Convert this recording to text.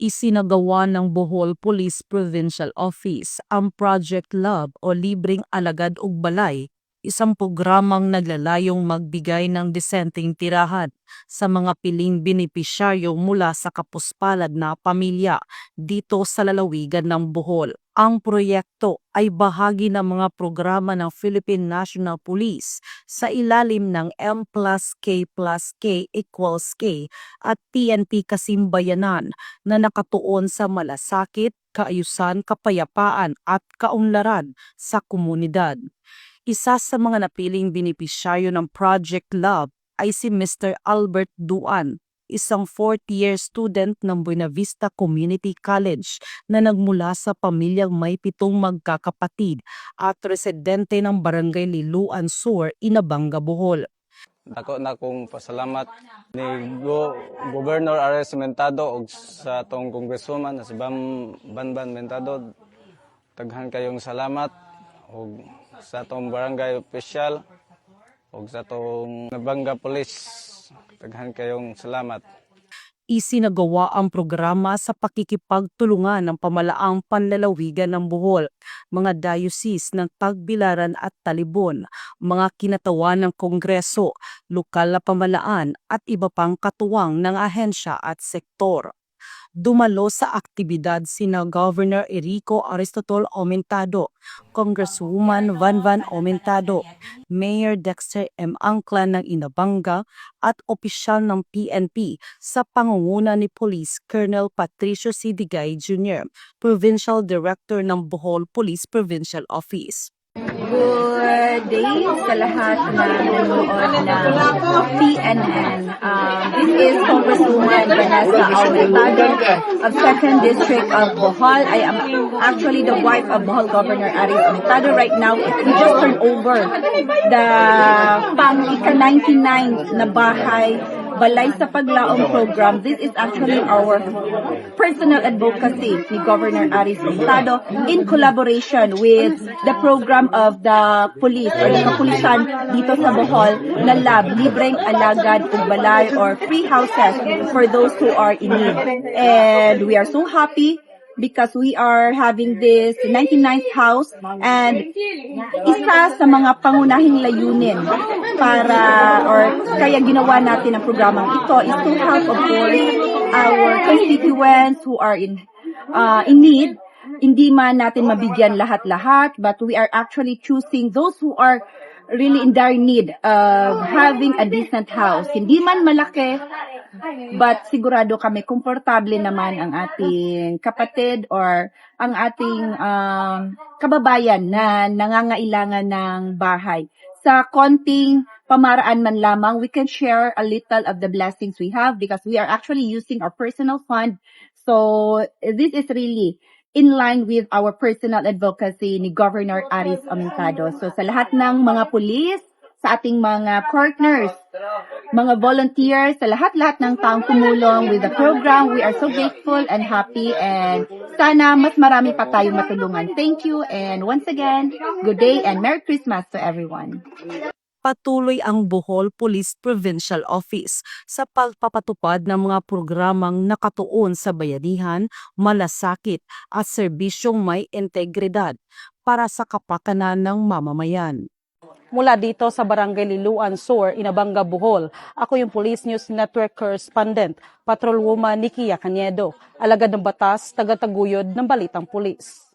Isinagawa ng Bohol Police Provincial Office ang Project Love o Libreng Alagad ug Balay, isang programang naglalayong magbigay ng disenteng tirahan sa mga piling benepisyaryo mula sa kapuspalad na pamilya dito sa lalawigan ng Bohol. Ang proyekto ay bahagi ng mga programa ng Philippine National Police sa ilalim ng M+K+K equals K at PNP Kasimbayanan na nakatuon sa malasakit, kaayusan, kapayapaan at kaunlaran sa komunidad. Isa sa mga napiling benepisyaryo ng Project Love ay si Mr. Albert Duan, isang fourth-year student ng Buena Vista Community College na nagmula sa pamilyang may 7 magkakapatid at residente ng Barangay Liloan Sur, Inabanga, Bohol. Ako na kong pasalamat ni Governor Ares Mentado ug sa atong congresswoman na si Banban Mentado. Daghan kayong salamat ug sa atong barangay official ug sa atong Nabanga Police. Daghan kayong salamat. Isinagawa ang programa sa pakikipagtulungan ng pamalaang panlalawigan ng Bohol, mga diocese ng Tagbilaran at Talibon, mga kinatawan ng Kongreso, lokal na pamalaan at iba pang katuwang ng ahensya at sektor. Dumalo sa aktibidad sina Governor Erico Aristotol Aumentado, Congresswoman Vanvan Aumentado, Mayor Dexter M. Angklan ng Inabanga at opisyal ng PNP sa pangunguna ni Police Colonel Patricio C. Digay Jr., Provincial Director ng Bohol Police Provincial Office. Good day sa lahat na nanonood ng PNN. This is Congresswoman Vanessa Aumentado of 2nd District of Bohol. I am actually the wife of Bohol Governor Aris Aumentado. Right now, we just turned over the pang-ika-99 na bahay Balay sa Paglaom program. This is actually our personal advocacy ni Governor Aris Aumentado in collaboration with the program of the police or the kapulisan dito sa Bohol na lab, libreng alagad ug balay or free houses for those who are in need. And we are so happy because we are having this 99th house and isa sa mga pangunahing layunin para or kaya ginawa natin ang programang ito is to help of course our constituents who are in need. Hindi man natin mabigyan lahat-lahat, but we are actually choosing those who are really in dire need of having a decent house. Hindi man malaki, but sigurado kami komportable naman ang ating kapatid or ang ating kababayan na nangangailangan ng bahay. Sa konting pamaraan man lamang, we can share a little of the blessings we have because we are actually using our personal fund. So this is really in line with our personal advocacy ni Governor Aris Aumentado. So sa lahat ng mga pulis, sa ating mga partners, mga volunteers, sa lahat-lahat ng taong tumulong with the program, we are so grateful and happy and sana mas marami pa tayong matulungan. Thank you and once again, good day and Merry Christmas to everyone. Patuloy ang Bohol Police Provincial Office sa pagpapatupad ng mga programang nakatuon sa bayanihan, malasakit at serbisyong may integridad para sa kapakanan ng mamamayan. Mula dito sa Barangay Liloan Sur, Inabanga, Bohol, ako yung Police News Network Correspondent, Patrolwoman Nikia Caniedo, alagad ng batas, tagataguyod ng Balitang Pulis.